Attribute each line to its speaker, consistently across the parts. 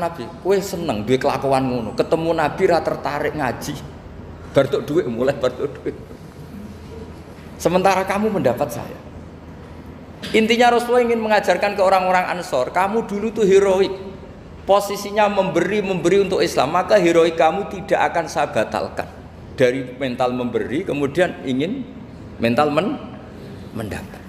Speaker 1: Nabi, kowe seneng duwe kelakuan ngono, ketemu Nabi ra tertarik ngaji. Bar tuk dhuwit mulai bar tuk dhuwit. Sementara kamu mendapat saya. Intinya Rasulullah ingin mengajarkan ke orang-orang Ansor, kamu dulu tuh heroik. Posisinya memberi untuk Islam, maka heroik kamu tidak akan saya batalkan. Dari mental memberi kemudian ingin mental mendapat.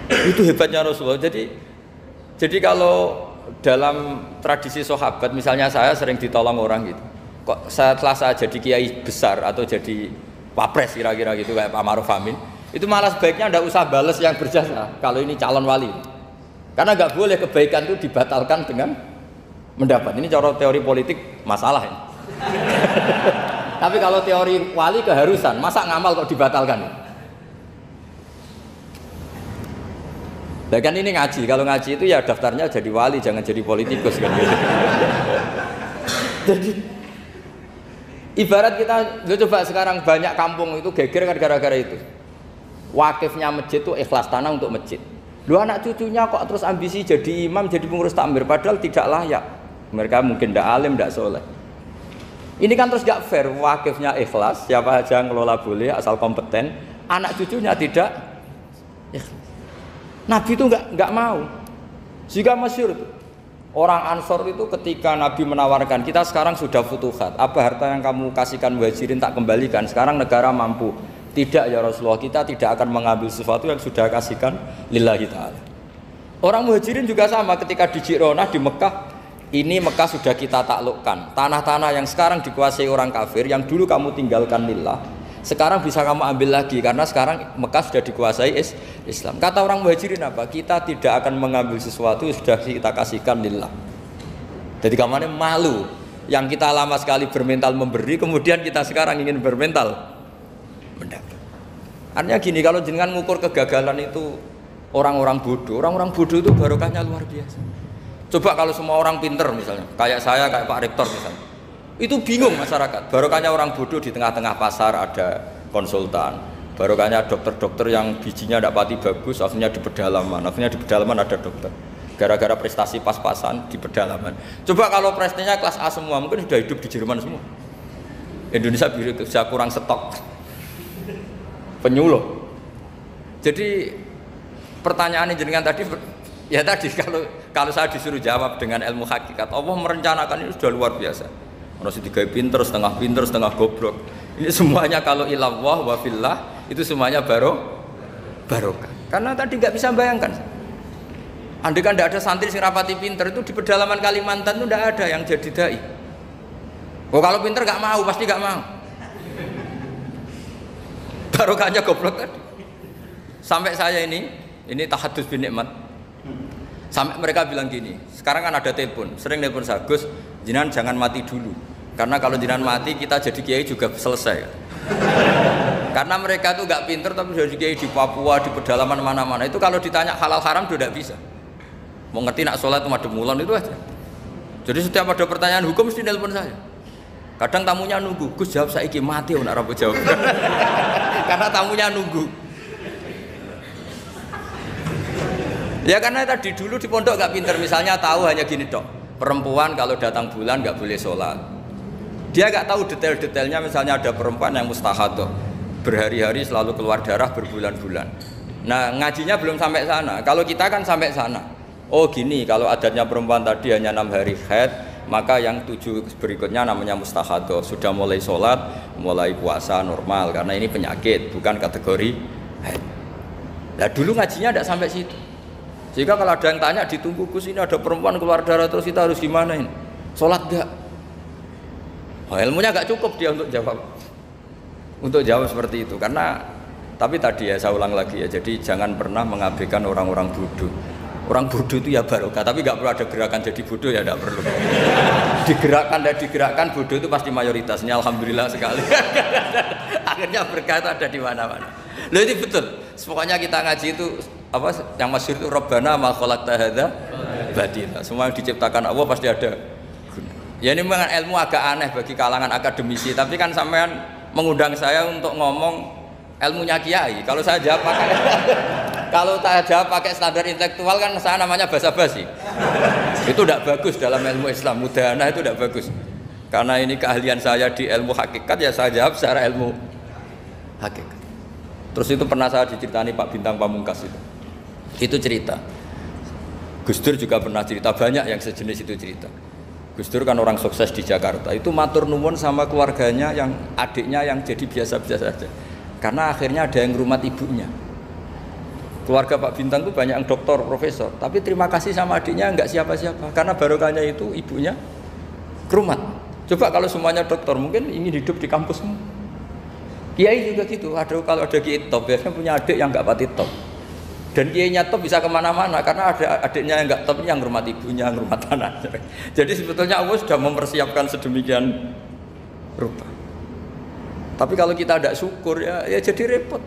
Speaker 1: Itu hebatnya Rasulullah. Jadi kalau dalam tradisi sahabat, misalnya saya sering ditolong orang gitu. Kok setelah saya jadi kiai besar atau jadi wapres kira-kira gitu kayak Pak Maruf Amin, itu malah sebaiknya tidak usah balas yang berjasa kalau ini calon wali. Karena nggak boleh kebaikan itu dibatalkan dengan mendapat. Ini cara teori politik masalah ini. Tapi kalau teori wali keharusan, masa ngamal kok dibatalkan? Nah kan ini ngaji, kalau ngaji itu ya daftarnya jadi wali, jangan jadi politikus kan gitu. Jadi ibarat kita, coba sekarang banyak kampung itu geger kan gara-gara itu. Wakifnya masjid itu ikhlas tanah untuk masjid. Lu anak cucunya kok terus ambisi jadi imam, jadi pengurus takmir, padahal tidak layak. Mereka mungkin tidak alim, tidak soleh. Ini kan terus gak fair, wakifnya ikhlas, siapa aja ngelola boleh asal kompeten, anak cucunya tidak ikhlas. Nabi itu nggak mau. Jika masyhur orang Ansor itu ketika Nabi menawarkan, kita sekarang sudah futuhat, apa harta yang kamu kasihkan muhajirin tak kembalikan, sekarang negara mampu. Tidak ya Rasulullah, kita tidak akan mengambil sesuatu yang sudah kasihkan lillahi ta'ala. Orang muhajirin juga sama, ketika di Ji'ronah di Mekah, ini Mekah sudah kita taklukkan, tanah-tanah yang sekarang dikuasai orang kafir, yang dulu kamu tinggalkan lillah, sekarang bisa kamu ambil lagi karena sekarang Mekah sudah dikuasai Islam. Kata orang muhajirin apa? Kita tidak akan mengambil sesuatu yang sudah kita kasihkan lillah. Jadi kamarnya malu yang kita lama sekali bermental memberi, kemudian kita sekarang ingin bermental mendapat. Artinya gini, kalau jenengan mengukur kegagalan itu orang-orang bodoh itu barokahnya luar biasa. Coba kalau semua orang pinter misalnya, kayak saya, kayak Pak Rektor misalnya, itu bingung masyarakat. Barokahnya orang bodoh di tengah-tengah pasar ada konsultan, barokahnya dokter-dokter yang bijinya tidak pati bagus, akhirnya di pedalaman ada dokter. Gara-gara prestasi pas-pasan di pedalaman. Coba kalau prestasinya kelas A semua, mungkin sudah hidup di Jerman semua. Indonesia biru itu sudah kurang stok penyuluh. Jadi pertanyaan jenengan tadi, ya tadi kalau saya disuruh jawab dengan ilmu hakikat, Allah merencanakan ini sudah luar biasa. Orang digawe pinter, setengah goblok. Ini semuanya kalau ilallah wa fillah itu semuanya barokah. Karena tadi nggak bisa bayangkan. Andai kan tidak ada santri sing rapati pinter, itu di pedalaman Kalimantan itu tidak ada yang jadi dai. Oh kalau pinter nggak mau, pasti nggak mau. Barokahnya goblok tadi. Sampai saya ini tahadus bin nikmat. Sampai mereka bilang gini, sekarang kan ada telepon, sering telepon saya, Gus, jenengan jangan mati dulu. Karena kalau jenengan mati kita jadi kiai juga selesai. Karena mereka tuh nggak pinter tapi jadi kiai di Papua, di pedalaman mana-mana. Itu kalau ditanya halal haram itu tidak bisa. Mau ngerti nak sholat itu madem mulon itu aja. Jadi setiap ada pertanyaan hukum mesti telepon saya. Kadang tamunya nunggu, Gus jawab saiki mati nak rabu jawab. Karena tamunya nunggu. Ya karena tadi dulu di pondok gak pinter, misalnya tahu hanya gini dok, perempuan kalau datang bulan gak boleh sholat. Dia gak tahu detail-detailnya, misalnya ada perempuan yang mustahadah, berhari-hari selalu keluar darah berbulan-bulan. Nah ngajinya belum sampai sana, kalau kita kan sampai sana. Oh gini, kalau adatnya perempuan tadi hanya 6 hari haid, maka yang 7 berikutnya namanya mustahadah, sudah mulai sholat, mulai puasa normal, karena ini penyakit, bukan kategori haid. Nah dulu ngajinya tidak sampai situ. Jika kalau ada yang tanya ditunggu, Gus ini ada perempuan keluar darah terus kita harus gimana ini? Sholat enggak? Oh, ilmunya enggak cukup dia untuk jawab seperti itu. Karena tapi tadi ya saya ulang lagi ya, jadi jangan pernah mengabaikan orang-orang bodoh. Orang bodoh itu ya barokah, tapi enggak perlu ada gerakan jadi bodoh ya, enggak perlu. Digerakkan bodoh itu pasti mayoritasnya, alhamdulillah sekali. Akhirnya berkah itu ada di mana-mana. Loh itu betul. Pokoknya kita ngaji itu apa yang masyhur itu Rabbana ma khalaqta hadza batila. Semua yang diciptakan Allah pasti ada guna. Ya ini memang ilmu agak aneh bagi kalangan akademisi, tapi kan sampean mengundang saya untuk ngomong ilmunya kiai. Kalau saya jawab pakai standar intelektual kan saya namanya basa-basi. Itu tidak bagus dalam ilmu Islam. Mudahana itu tidak bagus. Karena ini keahlian saya di ilmu hakikat, ya saya jawab secara ilmu hakikat. Terus itu pernah saya diceritani Pak Bintang Pamungkas itu. Itu cerita. Gus Dur juga pernah cerita, banyak yang sejenis itu cerita. Gus Dur kan orang sukses di Jakarta. Itu matur nuwun sama keluarganya yang adiknya yang jadi biasa-biasa saja. Karena akhirnya ada yang ngrumat ibunya. Keluarga Pak Bintang itu banyak yang doktor, profesor. Tapi terima kasih sama adiknya enggak siapa-siapa. Karena barokahnya itu ibunya ngrumat. Coba kalau semuanya doktor, mungkin ingin hidup di kampusmu. Kiai juga gitu. Kalau ada kiai top, biasanya punya adik yang enggak pati top. Dan kiainya top bisa kemana-mana. Karena ada adiknya yang enggak top, yang ngrumat ibunya, ngrumat anak. Jadi sebetulnya Allah sudah mempersiapkan sedemikian rupa. Tapi kalau kita tidak syukur ya jadi repot.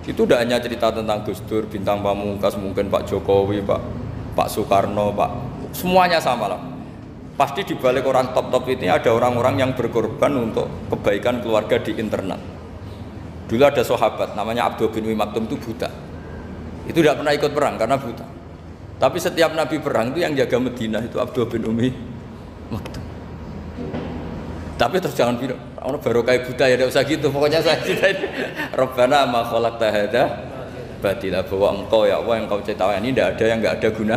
Speaker 1: Itu tidak hanya cerita tentang Gus Dur, Bintang Pamungkas, mungkin Pak Jokowi, Pak Soekarno, semuanya sama lah. Pasti di balik orang top-top ini ada orang-orang yang berkorban untuk kebaikan keluarga di internal. Dulu ada sahabat namanya Abdul bin Umi Maktum, itu buta. Itu tidak pernah ikut perang karena buta. Tapi setiap Nabi perang itu yang jaga Madinah itu Abdul bin Umi Maktum. Tapi terus jangan bilang orang baru kayak buta ya, tidak usah gitu. Pokoknya saya ceritain Rabbana ma khalaqta hadza batila, bahwa engkau ya Allah yang kau ciptakan ini tidak ada yang enggak ada guna